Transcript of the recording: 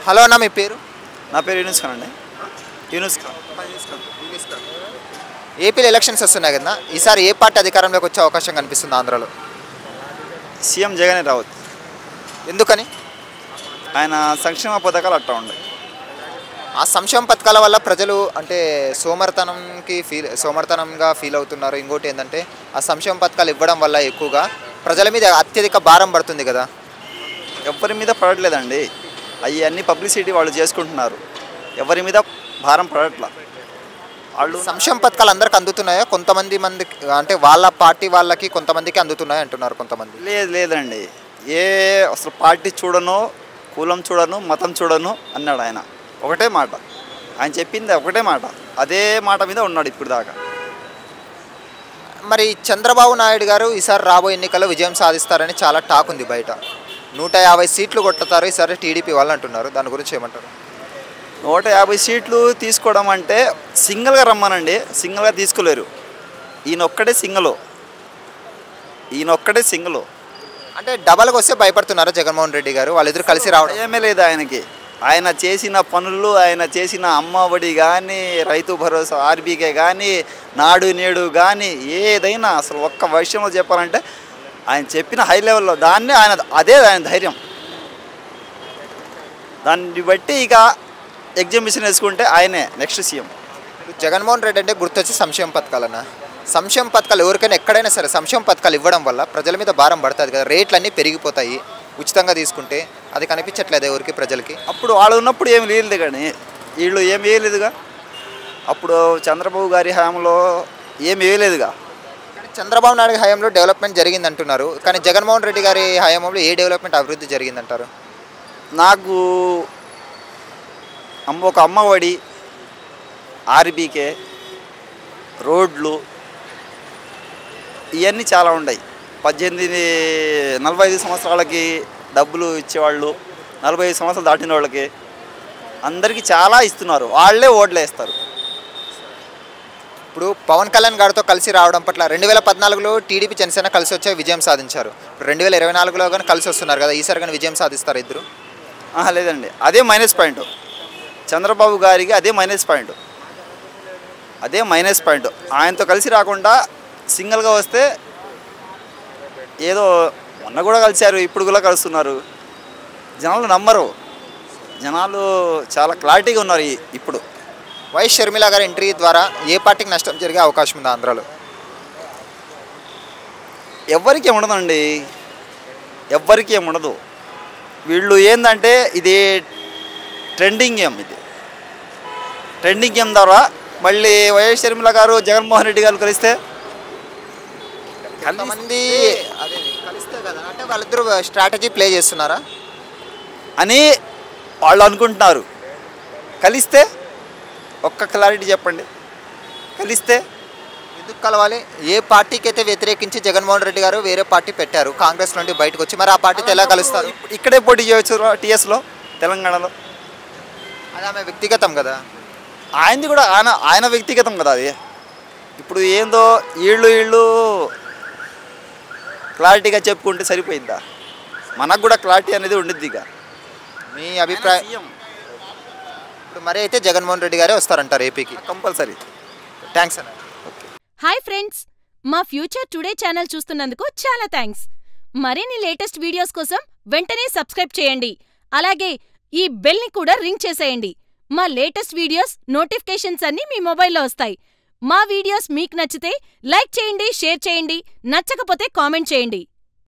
Hello అన్న, మీ పేరు? నా పేరు యూనుస్ ఖాన్ అండి. యూనుస్ ఖాన్. ఏపీలో ఎలక్షన్స్ వస్తున్నాయి కదా, ఈసారి ఏ పార్టీ అధికారంలోకి వచ్చే అవకాశం కనిపిస్తుంది ఆంధ్రాలో? సీఎం జగన్ రావత్. ఎందుకని? ఆయన సంక్షేమ పథకాలు అట్టా ఉన్నాయి. ఆ సంక్షేమ పథకాల వల్ల ప్రజలు అంటే సోమర్థనంగా ఫీల్ అవుతున్నారు. ఇంకోటి ఏంటంటే ఆ సంక్షేమ పథకాలు ఇవ్వడం వల్ల ఎక్కువగా ప్రజల మీద అత్యధిక భారం పడుతుంది కదా. ఎవరి మీద పడట్లేదండి, అవి అన్ని పబ్లిసిటీ వాళ్ళు చేసుకుంటున్నారు. ఎవరి మీద భారం పడట్లా. వాళ్ళు సంక్షేమ పథకాలు అందరికి అందుతున్నాయా? మందికి అంటే వాళ్ళ పార్టీ వాళ్ళకి కొంతమందికి అందుతున్నాయి అంటున్నారు కొంతమంది. లేదండి, అసలు పార్టీ చూడను, కులం చూడను, మతం చూడను అన్నాడు ఆయన. ఒకటే మాట ఆయన చెప్పింది, ఒకటే మాట, అదే మాట మీద ఉన్నాడు ఇప్పుడు దాకా. మరి చంద్రబాబు నాయుడు గారు ఈసారి రాబోయే ఎన్నికల్లో విజయం సాధిస్తారని చాలా టాక్ ఉంది బయట. 150 సీట్లు కొట్టుతారు ఈసారి టీడీపీ వాళ్ళు అంటున్నారు. దాని గురించి ఏమంటారు? 150 సీట్లు తీసుకోవడం అంటే సింగిల్గా రమ్మనండి, సింగిల్గా తీసుకోలేరు. ఈయనొక్కడే సింగిల్. అంటే డబల్గా వస్తే భయపడుతున్నారా జగన్మోహన్ రెడ్డి గారు? వాళ్ళిద్దరు కలిసి రావడం ఏమీ లేదు ఆయనకి. ఆయన చేసిన పనులు, ఆయన చేసిన అమ్మఒడి కానీ, రైతు భరోసా, ఆర్బీకే కానీ, నాడు నేడు కానీ, ఏదైనా అసలు ఒక్క విషయంలో చెప్పాలంటే ఆయన చెప్పిన హై లెవెల్లో అదే ఆయన ధైర్యం. దాన్ని బట్టి ఇక ఎగ్జిబిషన్ వేసుకుంటే ఆయనే నెక్స్ట్ సీఎం. జగన్మోహన్ రెడ్డి అంటే గుర్తొచ్చి సంక్షేమ పథకాలన్న. సంక్షేమ పథకాలు ఎవరికైనా ఎక్కడైనా సరే సంక్షేమ పథకాలు ఇవ్వడం వల్ల ప్రజల మీద భారం పడుతుంది కదా, రేట్లు అన్నీ పెరిగిపోతాయి. ఉచితంగా తీసుకుంటే అది కనిపించట్లేదు ఎవరికి ప్రజలకి. అప్పుడు వాళ్ళు ఉన్నప్పుడు ఏమి లేదు, కానీ వీళ్ళు ఏమి వేయలేదుగా. అప్పుడు చంద్రబాబు గారి హయాంలో ఏమి వేయలేదుగా. చంద్రబాబు నాయుడు హయాంలో డెవలప్మెంట్ జరిగింది అంటున్నారు, కానీ జగన్మోహన్ రెడ్డి గారి హయాంలో ఏ డెవలప్మెంట్ అభివృద్ధి జరిగిందంటారు? నాకు ఒక అమ్మఒడి, ఆర్బీకే, రోడ్లు ఇవన్నీ చాలా ఉన్నాయి. 45 సంవత్సరాలకి డబ్బులు ఇచ్చేవాళ్ళు, 45 సంవత్సరాలు దాటిన వాళ్ళకి అందరికీ చాలా ఇస్తున్నారు. వాళ్ళే ఓట్లు వేస్తారు. ఇప్పుడు పవన్ కళ్యాణ్ గారితో కలిసి రావడం పట్ల 2014లో టీడీపీ జనసేన కలిసి వచ్చే విజయం సాధించారు. 2024లో కానీ కలిసి వస్తున్నారు కదా, ఈసారి కానీ విజయం సాధిస్తారు ఇద్దరు? లేదండి, అదే మైనస్ పాయింట్. చంద్రబాబు గారికి అదే మైనస్ పాయింట్. ఆయనతో కలిసి రాకుండా సింగిల్గా వస్తే ఏదో మొన్న కూడా కలిశారు, ఇప్పుడు కూడా కలుస్తున్నారు. జనాలు నమ్మరు, జనాలు చాలా క్లారిటీగా ఉన్నారు ఇప్పుడు. వైఎస్ షర్మిల గారి ఎంట్రీ ద్వారా ఏ పార్టీకి నష్టం జరిగే అవకాశం ఉంది ఆంధ్రాలో? ఎవ్వరికీ ఉండదండి, ఎవ్వరికీ ఉండదు. వీళ్ళు ఏంటంటే ఇది ట్రెండింగ్ గేమ్ ద్వారా మళ్ళీ వైఎస్ షర్మిల గారు జగన్మోహన్ రెడ్డి గారు కలిస్తే కొంతమంది కలిస్తే కదా అంటే వాళ్ళిద్దరూ స్ట్రాటజీ ప్లే చేస్తున్నారా అని వాళ్ళు అనుకుంటున్నారు. కలిస్తే ఒక్క క్లారిటీ చెప్పండి, కలిస్తే ఎందుకు కలవాలి? ఏ పార్టీకి అయితే వ్యతిరేకించి జగన్మోహన్ రెడ్డి గారు వేరే పార్టీ పెట్టారు, కాంగ్రెస్ నుండి బయటకు వచ్చి, మరి ఆ పార్టీతో ఎలా కలుస్తారు? ఇక్కడే పోటీ చేయవచ్చు టీఎస్లో, తెలంగాణలో. అది ఆమె వ్యక్తిగతం కదా, ఆయనది కూడా ఆయన వ్యక్తిగతం కదా అది. ఇప్పుడు ఏందో వీళ్ళు క్లారిటీగా చెప్పుకుంటే సరిపోయిందా? మనకు కూడా క్లారిటీ అనేది ఉండిద్ది. ఇక మీ అభిప్రాయం? ఇప్పుడు మరి అయితే జగన్మోహన్ రెడ్డి గారే వస్తారంటారు ఏపీకి కంపల్సరీ. థ్యాంక్స్ అన్న. హాయ్ ఫ్రెండ్స్, మా ఫ్యూచర్ టుడే ఛానల్ చూస్తున్నందుకు చాలా థ్యాంక్స్. మరిన్ని లేటెస్ట్ వీడియోస్ కోసం వెంటనే సబ్స్క్రైబ్ చేయండి. అలాగే ఈ బెల్ని కూడా రింగ్ చేసేయండి. మా లేటెస్ట్ వీడియోస్ నోటిఫికేషన్స్ అన్నీ మీ మొబైల్లో వస్తాయి. మా వీడియోస్ మీకు నచ్చితే లైక్ చేయండి, షేర్ చేయండి, నచ్చకపోతే కామెంట్ చేయండి.